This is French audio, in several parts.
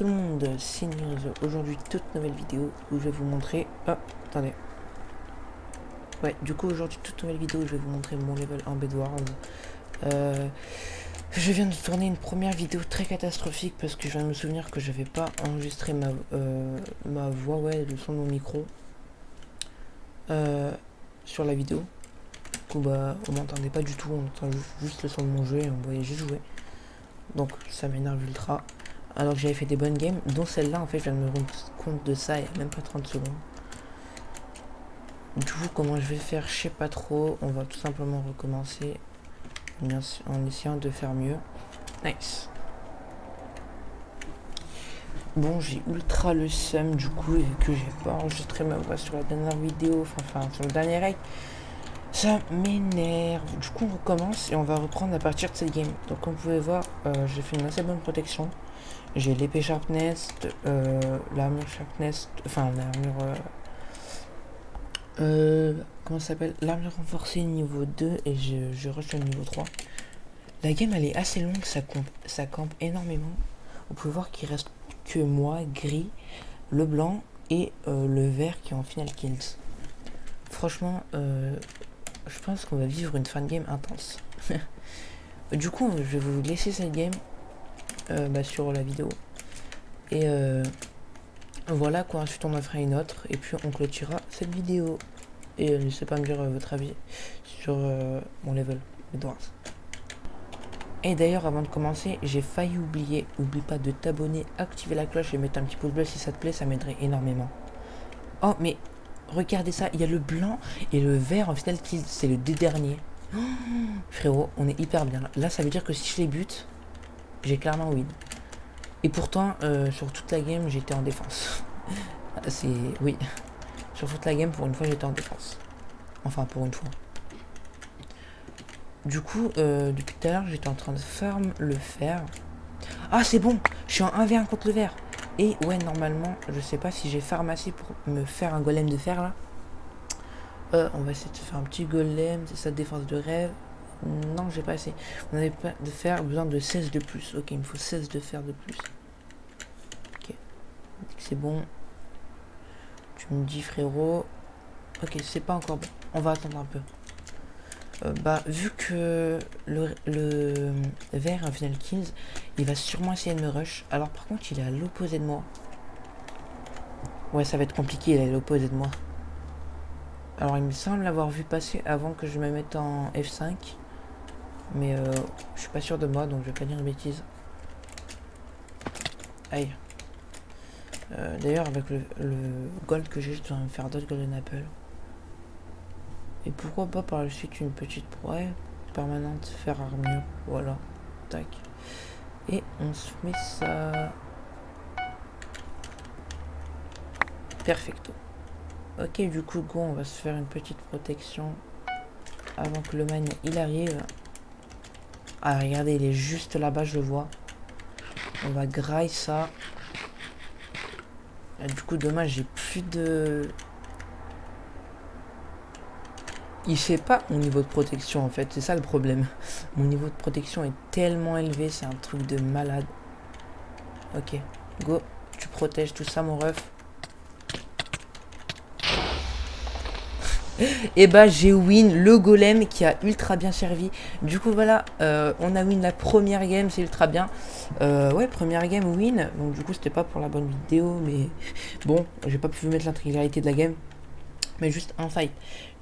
tout le monde, c'est News. Aujourd'hui, toute nouvelle vidéo où je vais vous montrer... Oh, attendez. Ouais, du coup, aujourd'hui, toute nouvelle vidéo où je vais vous montrer mon level en Bedwars. Je viens de tourner une première vidéo très catastrophique parce que je viens de me souvenir que j'avais pas enregistré ma voix, ouais, le son de mon micro sur la vidéo. Du coup, bah, on m'entendait pas du tout, on entend juste le son de mon jeu et on voyait juste jouer. Donc, ça m'énerve ultra. Alors que j'avais fait des bonnes games, dont celle-là, en fait, je viens de me rendre compte de ça il y a même pas 30 secondes. Du coup, comment je vais faire, je sais pas trop. On va tout simplement recommencer en essayant de faire mieux. Nice. Bon, j'ai ultra le seum du coup, vu que j'ai pas enregistré ma voix sur la dernière vidéo, enfin sur le dernier règle. Ça m'énerve. Du coup, on recommence et on va reprendre à partir de cette game. Donc, comme vous pouvez voir, j'ai fait une assez bonne protection. J'ai l'épée Sharpness, l'armure Sharpness, enfin l'armure... comment ça s'appelle, l'armure renforcée niveau 2 et je rush le niveau 3. La game elle est assez longue, ça campe énormément. Vous pouvez voir qu'il reste que moi, gris, le blanc et le vert qui est en final kills. Franchement, je pense qu'on va vivre une fin de game intense. Du coup, je vais vous laisser cette game sur la vidéo. Et voilà quoi, ensuite on en fera une autre et puis on clôturera cette vidéo. Et n'hésitez pas à me dire votre avis sur mon level Bedwars. Et d'ailleurs, avant de commencer, j'ai failli oublier. N'oublie pas de t'abonner, activer la cloche et mettre un petit pouce bleu si ça te plaît, ça m'aiderait énormément. Oh, mais regardez ça, il y a le blanc et le vert en final qui c'est le dernier. Oh, frérot, on est hyper bien. Là, ça veut dire que si je les bute, j'ai clairement win. Et pourtant, sur toute la game, j'étais en défense. C'est... Oui. Sur toute la game, pour une fois, j'étais en défense. Enfin, pour une fois. Du coup, depuis tout à l'heure, j'étais en train de farm le fer. Ah, c'est bon, je suis en 1v1 contre le ver. Et ouais, normalement, je sais pas si j'ai farm assez pour me faire un golem de fer, là. On va essayer de se faire un petit golem, c'est sa défense de rêve. Non, j'ai pas assez. On avait pas de fer, besoin de 16 de plus. Ok, il me faut 16 de fer de plus. Ok, c'est bon. Tu me dis, frérot. Ok, c'est pas encore bon. On va attendre un peu. Vu que le vert en final kills, il va sûrement essayer de me rush. Alors par contre, il est à l'opposé de moi. Ouais, ça va être compliqué, il est à l'opposé de moi. Alors il me semble l'avoir vu passer avant que je me mette en F5. Mais je suis pas sûr de moi, donc je vais pas dire une bêtise. Aïe. D'ailleurs, avec le gold que j'ai, je dois me faire d'autres golden apple. Et pourquoi pas par la suite une petite permanente faire armure. Voilà. Tac. Et on se met ça. Perfecto. Ok, du coup, go, on va se faire une petite protection avant que le man il arrive. Ah, regardez, il est juste là-bas, je le vois. On va grailler ça. Et du coup, dommage, j'ai plus de... Il fait pas mon niveau de protection en fait, c'est ça le problème. Mon niveau de protection est tellement élevé, c'est un truc de malade. Ok, go, tu protèges tout ça mon ref. Et bah j'ai win le golem qui a ultra bien servi. Du coup voilà, on a win la première game, c'est ultra bien. Ouais, première game win, donc du coup c'était pas pour la bonne vidéo, mais bon, j'ai pas pu mettre l'intégralité de la game. Mais juste un fight.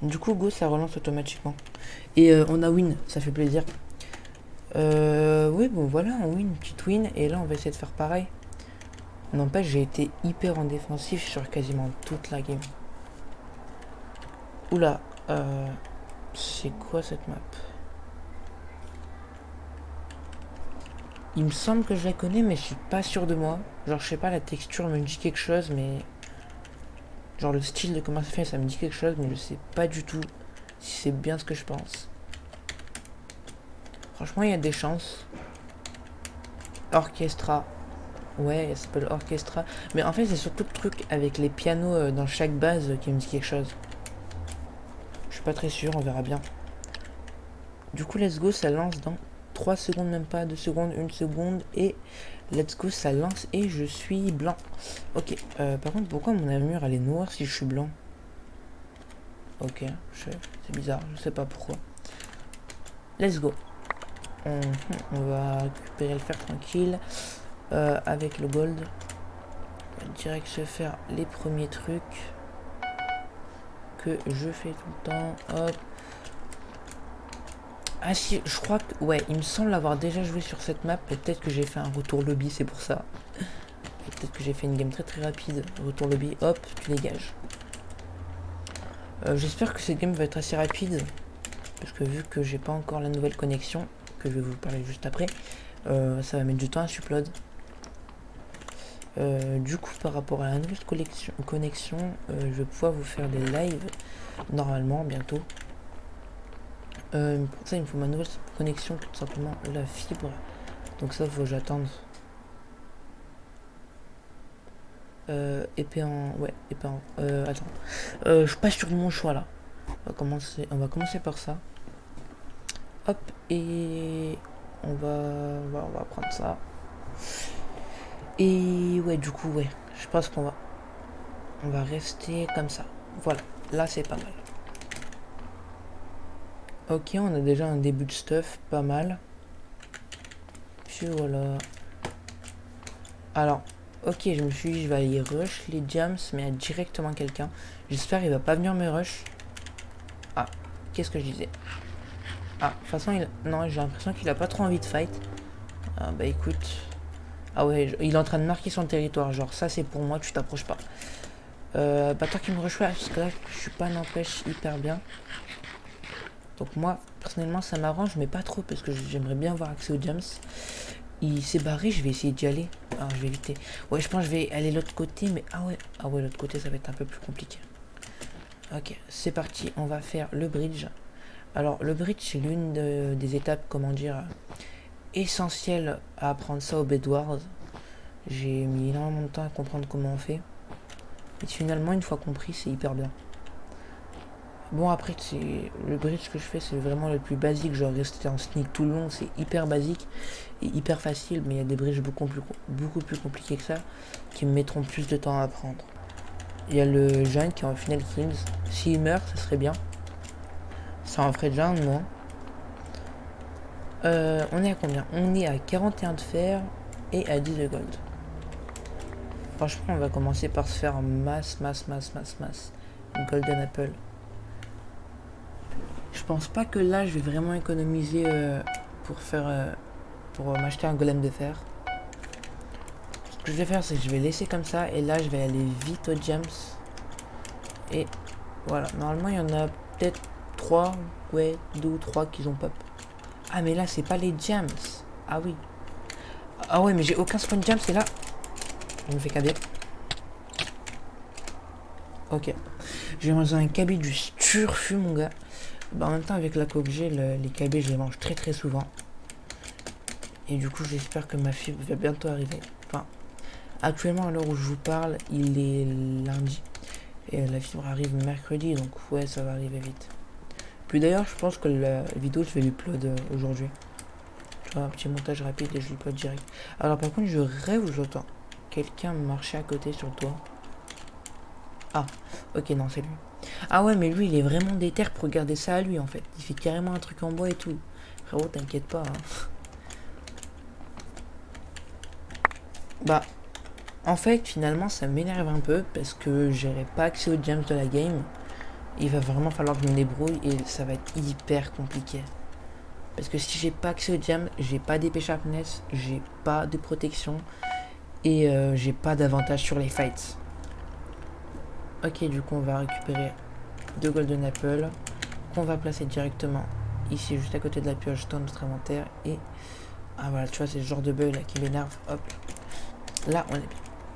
Du coup, go, ça relance automatiquement. Et on a win, ça fait plaisir. Oui, bon, voilà, on win, une petite win. Et là, on va essayer de faire pareil. N'empêche, j'ai été hyper en défensif sur quasiment toute la game. Oula, c'est quoi cette map? Il me semble que je la connais, mais je suis pas sûr de moi. Genre, je sais pas, la texture me dit quelque chose, mais... Genre le style de comment ça fait, ça me dit quelque chose, mais je sais pas du tout si c'est bien ce que je pense. Franchement, il y a des chances. Orchestra. Ouais, ça s'appelle Orchestra. Mais en fait, c'est surtout le truc avec les pianos dans chaque base qui me dit quelque chose. Je suis pas très sûr, on verra bien. Du coup, let's go, ça lance dans 3 secondes, même pas 2 secondes, 1 seconde. Et let's go, ça lance et je suis blanc. Ok, par contre, pourquoi mon armure elle est noire si je suis blanc? Ok, c'est bizarre, je sais pas pourquoi. Let's go. On va récupérer le fer tranquille avec le gold. On va direct se faire les premiers trucs que je fais tout le temps. Hop. Ah si, je crois que... Ouais, il me semble avoir déjà joué sur cette map. Peut-être que j'ai fait un retour lobby, c'est pour ça. Peut-être que j'ai fait une game très très rapide. Retour lobby, hop, tu dégages. J'espère que cette game va être assez rapide. Parce que vu que j'ai pas encore la nouvelle connexion, que je vais vous parler juste après, ça va mettre du temps à s'upload. Du coup, par rapport à la nouvelle connexion, je vais pouvoir vous faire des lives normalement bientôt. Pour ça, il me faut ma nouvelle connexion, tout simplement la fibre. Donc ça, faut que j'attende. Épée en... Ouais, épée en... attends. Je suis pas sûr de mon choix là. On va commencer par ça. Hop, et on va prendre ça. Et ouais, du coup, ouais, je pense qu'on va rester comme ça. Voilà, là c'est pas mal. Ok, on a déjà un début de stuff, pas mal. Puis voilà. Alors, ok, je me suis dit, je vais aller rush les jams, mais à directement quelqu'un. J'espère qu'il va pas venir me rush. Ah, qu'est-ce que je disais? Ah, de toute façon, non, j'ai l'impression qu'il a pas trop envie de fight. Ah, bah écoute. Ah ouais, il est en train de marquer son territoire. Genre, ça c'est pour moi, tu t'approches pas. Bah, tant qu'il me rush pas, parce que là, je suis pas n'empêche hyper bien. Donc, moi, personnellement, ça m'arrange, mais pas trop, parce que j'aimerais bien avoir accès aux jams. Il s'est barré, je vais essayer d'y aller. Alors, je vais éviter. Ouais, je pense que je vais aller de l'autre côté, mais ah ouais, l'autre côté, ça va être un peu plus compliqué. Ok, c'est parti, on va faire le bridge. Alors, le bridge, c'est l'une des étapes, comment dire, essentielles à apprendre ça au Bedwars. J'ai mis énormément de temps à comprendre comment on fait. Et finalement, une fois compris, c'est hyper bien. Bon, après, le bridge que je fais, c'est vraiment le plus basique. Genre, rester en sneak tout le long, c'est hyper basique et hyper facile. Mais il y a des bridges beaucoup plus compliqués que ça, qui me mettront plus de temps à apprendre. Il y a le giant qui est en final kills. S'il meurt, ça serait bien. Ça en ferait déjà un de moins. On est à combien? On est à 41 de fer et à 10 de gold. Franchement, on va commencer par se faire masse. Golden apple. Je pense pas que là, je vais vraiment économiser pour m'acheter un golem de fer. Ce que je vais faire, c'est que je vais laisser comme ça. Et là, je vais aller vite aux gems. Et voilà. Normalement, il y en a peut-être 3. Ouais, 2 ou 3 qui ont pop. Ah, mais là, c'est pas les gems. Ah oui. Ah ouais, mais j'ai aucun spawn gems. Et là, je me fais caber. Ok. J'ai mangé un KB du turfu, mon gars. Bah, en même temps, avec la coque G, les KB, je les mange très très souvent. Et du coup, j'espère que ma fibre va bientôt arriver. Enfin, actuellement, à l'heure où je vous parle, il est lundi. Et la fibre arrive mercredi, donc ouais, ça va arriver vite. Puis d'ailleurs, je pense que la vidéo, je vais l'upload aujourd'hui. Tu vois, un petit montage rapide et je l'upload direct. Alors par contre, je rêve où j'entends quelqu'un marcher à côté sur le toit. Ah, ok, non, c'est lui. Ah ouais, mais lui, il est vraiment déter pour regarder ça à lui, en fait. Il fait carrément un truc en bois et tout. Frérot, t'inquiète pas. Hein. Bah, en fait, finalement, ça m'énerve un peu parce que j'aurai pas accès aux gems de la game. Il va vraiment falloir que je me débrouille et ça va être hyper compliqué. Parce que si j'ai pas accès aux gems, j'ai pas d'épée sharpness, j'ai pas de protection et j'ai pas d'avantage sur les fights. Ok, du coup, on va récupérer 2 golden apple qu'on va placer directement ici, juste à côté de la pioche dans notre inventaire. Et ah voilà, tu vois, c'est le genre de bug là qui m'énerve. Hop, là on est bien.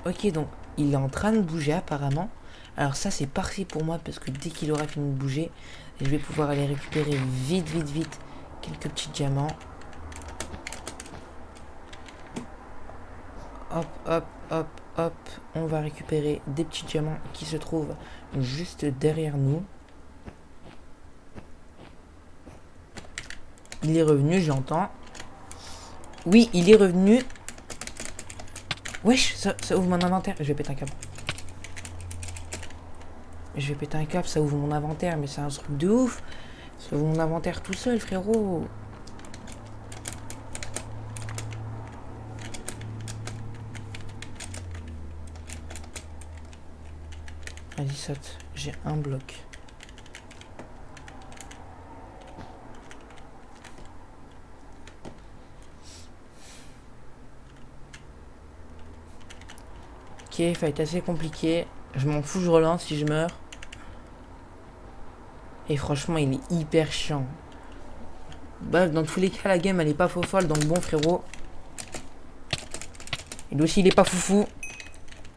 Ok, donc il est en train de bouger apparemment. Alors ça c'est parfait pour moi parce que dès qu'il aura fini de bouger, je vais pouvoir aller récupérer vite quelques petits diamants. Hop, on va récupérer des petits diamants qui se trouvent juste derrière nous. Il est revenu, j'entends. Oui, il est revenu. Wesh, ça ouvre mon inventaire. Je vais péter un câble. Je vais péter un câble, ça ouvre mon inventaire, mais c'est un truc de ouf. Ça ouvre mon inventaire tout seul, frérot. Vas-y, saute. J'ai un bloc. Ok, fight assez compliqué. Je m'en fous, je relance si je meurs. Et franchement, il est hyper chiant. Bah, dans tous les cas, la game, elle est pas faux folle. Donc bon, frérot. Et lui aussi, il est pas foufou.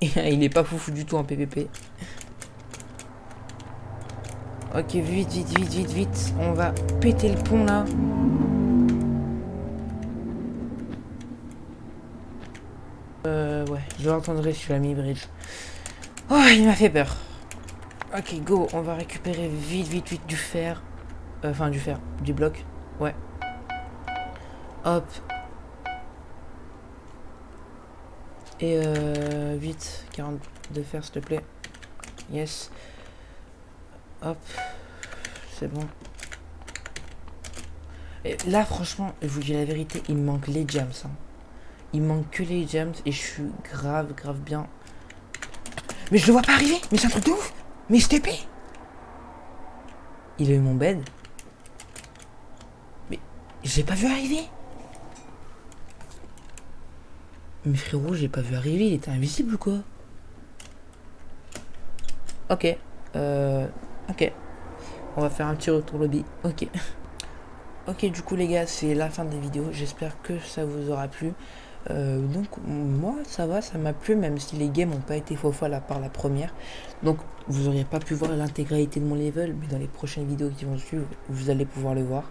Et il est pas foufou du tout en PVP. Ok, vite, vite, vite, vite, vite. On va péter le pont, là. Ouais, je l'entendrai sur la mi-bridge. Oh, il m'a fait peur. Ok, go, on va récupérer vite, vite, vite du fer. Enfin, du fer, du bloc. Ouais. Hop. Et vite, 40 de fer, s'il te plaît. Yes. Hop. C'est bon. Et là, franchement, je vous dis la vérité, il me manque les gems. Hein. Il me manque que les gems et je suis grave, grave bien. Mais je le vois pas arriver. Mais c'est un truc de ouf. Mais je TP. Il a eu mon bed. Mais j'ai pas vu arriver. Mais frérot, j'ai pas vu arriver. Il était invisible ou quoi? Ok. Ok. On va faire un petit retour lobby. Ok. Ok, du coup les gars, c'est la fin de la vidéo. J'espère que ça vous aura plu. Donc moi ça va, ça m'a plu, même si les games n'ont pas été faux folles à part la première. Donc vous n'auriez pas pu voir l'intégralité de mon level, mais dans les prochaines vidéos qui vont suivre, vous allez pouvoir le voir.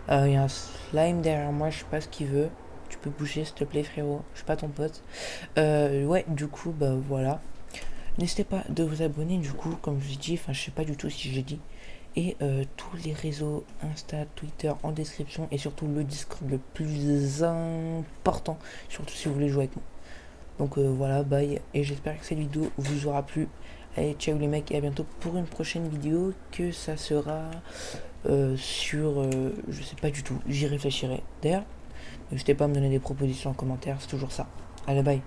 Il y a un slime derrière moi, je sais pas ce qu'il veut. Tu peux bouger s'il te plaît frérot, je suis pas ton pote. Ouais, du coup bah voilà. N'hésitez pas de vous abonner du coup, comme je vous ai dit, enfin je sais pas du tout si j'ai dit. Et tous les réseaux Insta, Twitter en description et surtout le Discord le plus important, surtout si vous voulez jouer avec moi. Donc voilà, bye, et j'espère que cette vidéo vous aura plu. Allez, ciao les mecs, et à bientôt pour une prochaine vidéo que ça sera sur, je sais pas du tout, j'y réfléchirai. D'ailleurs, n'hésitez pas à me donner des propositions en commentaire, c'est toujours ça. Allez, bye.